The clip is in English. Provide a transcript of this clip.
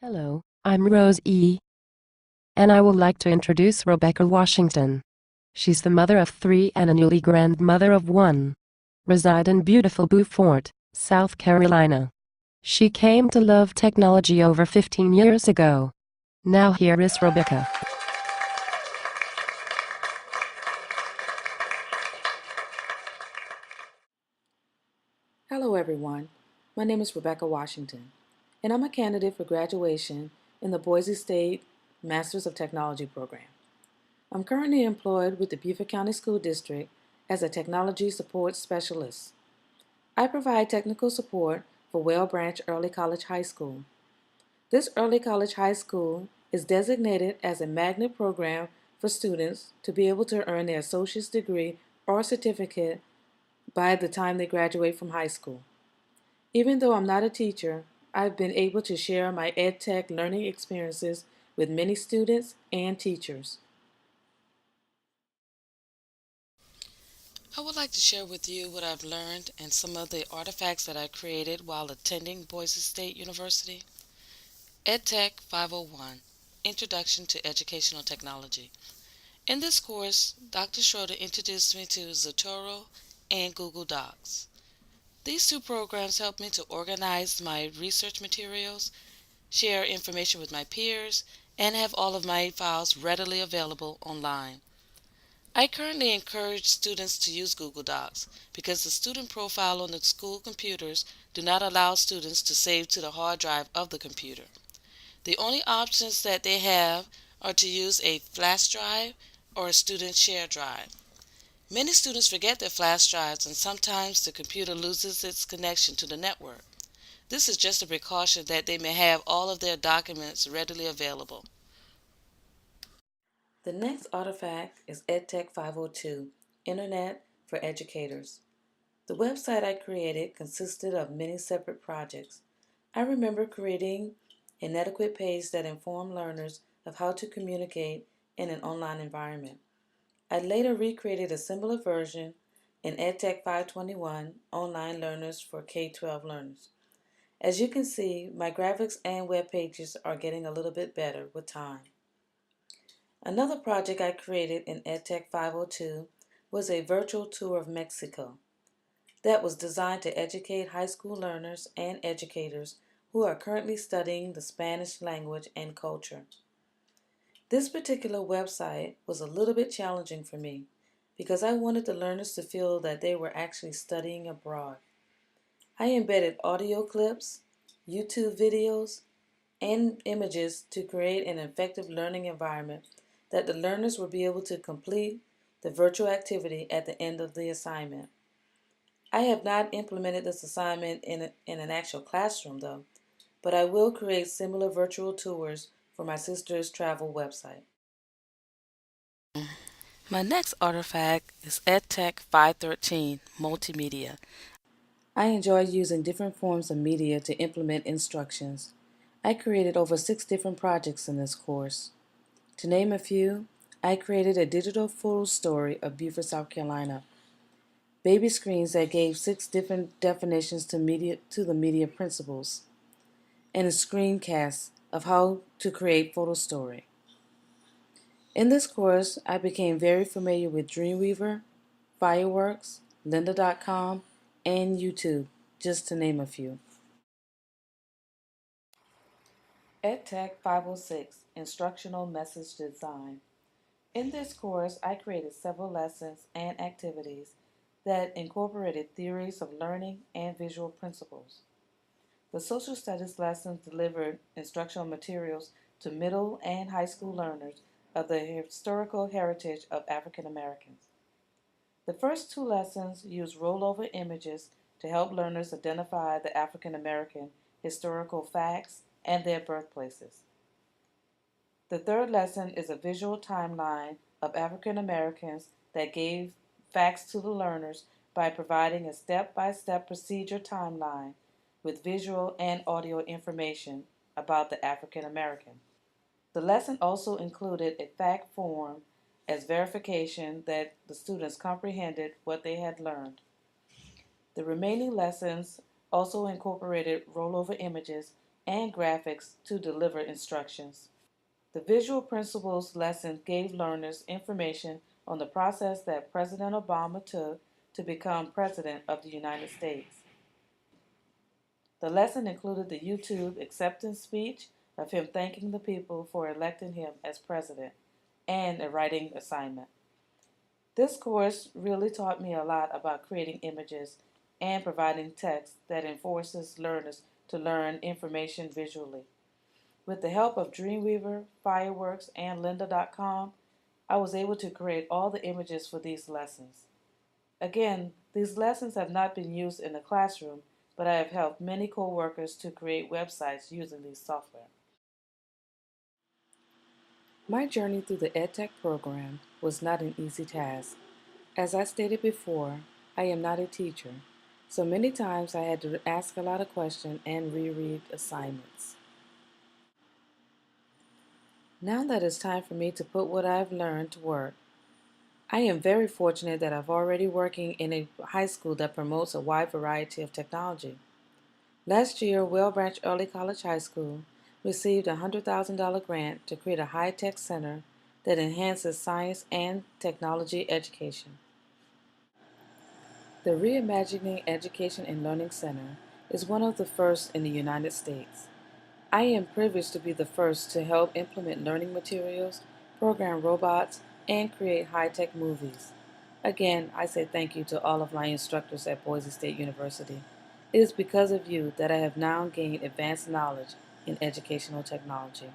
Hello, I'm Rose E. And I would like to introduce Rebecca Washington. She's the mother of 3 and a newly grandmother of 1. Reside in beautiful Beaufort, South Carolina. She came to love technology over 15 years ago. Now here is Rebecca. Hello everyone, my name is Rebecca Washington, and I'm a candidate for graduation in the Boise State Masters of Technology program. I'm currently employed with the Beaufort County School District as a Technology Support Specialist. I provide technical support for Whale Branch Early College High School. This early college high school is designated as a magnet program for students to be able to earn their associate's degree or certificate by the time they graduate from high school. Even though I'm not a teacher, I've been able to share my EdTech learning experiences with many students and teachers. I would like to share with you what I've learned and some of the artifacts that I created while attending Boise State University. EdTech 501 Introduction to Educational Technology. In this course, Dr. Schroeder introduced me to Zotero and Google Docs. These two programs helped me to organize my research materials, share information with my peers, and have all of my files readily available online. I currently encourage students to use Google Docs because the student profile on the school computers do not allow students to save to the hard drive of the computer. The only options that they have are to use a flash drive or a student share drive. Many students forget their flash drives and sometimes the computer loses its connection to the network. This is just a precaution that they may have all of their documents readily available. The next artifact is EdTech 502, Internet for Educators. The website I created consisted of many separate projects. I remember creating an adequate page that informed learners of how to communicate in an online environment. I later recreated a similar version in EdTech 521, Online Learners for K-12 Learners. As you can see, my graphics and web pages are getting a little bit better with time. Another project I created in EdTech 502 was a virtual tour of Mexico that was designed to educate high school learners and educators who are currently studying the Spanish language and culture. This particular website was a little bit challenging for me because I wanted the learners to feel that they were actually studying abroad. I embedded audio clips, YouTube videos, and images to create an effective learning environment that the learners will be able to complete the virtual activity at the end of the assignment. I have not implemented this assignment in an actual classroom though, but I will create similar virtual tours for my sister's travel website. My next artifact is EdTech 513 Multimedia. I enjoy using different forms of media to implement instructions. I created over 6 different projects in this course. To name a few, I created a digital photo story of Beaufort, South Carolina, baby screens that gave 6 different definitions to the media principles, and a screencast of how to create photo story. In this course, I became very familiar with Dreamweaver, Fireworks, Lynda.com, and YouTube, just to name a few. EdTech 506 Instructional Message Design. In this course, I created several lessons and activities that incorporated theories of learning and visual principles. The social studies lessons delivered instructional materials to middle and high school learners of the historical heritage of African Americans. The first 2 lessons use rollover images to help learners identify the African American historical facts and their birthplaces. The third lesson is a visual timeline of African Americans that gave facts to the learners by providing a step-by-step procedure timeline with visual and audio information about the African American. The lesson also included a fact form as verification that the students comprehended what they had learned. The remaining lessons also incorporated rollover images and graphics to deliver instructions. The Visual Principles lesson gave learners information on the process that President Obama took to become President of the United States. The lesson included the YouTube acceptance speech of him thanking the people for electing him as president and a writing assignment. This course really taught me a lot about creating images and providing text that enforces learners to learn information visually. With the help of Dreamweaver, Fireworks, and Lynda.com, I was able to create all the images for these lessons. Again, these lessons have not been used in the classroom, but I have helped many co-workers to create websites using these software. My journey through the EdTech program was not an easy task. As I stated before, I am not a teacher, so many times I had to ask a lot of questions and reread assignments. Now that it's time for me to put what I've learned to work, I am very fortunate that I'm already working in a high school that promotes a wide variety of technology. Last year, Well Branch Early College High School received a $100,000 grant to create a high-tech center that enhances science and technology education. The Reimagining Education and Learning Center is one of the first in the United States. I am privileged to be the first to help implement learning materials, program robots, and create high-tech movies. Again, I say thank you to all of my instructors at Boise State University. It is because of you that I have now gained advanced knowledge in educational technology.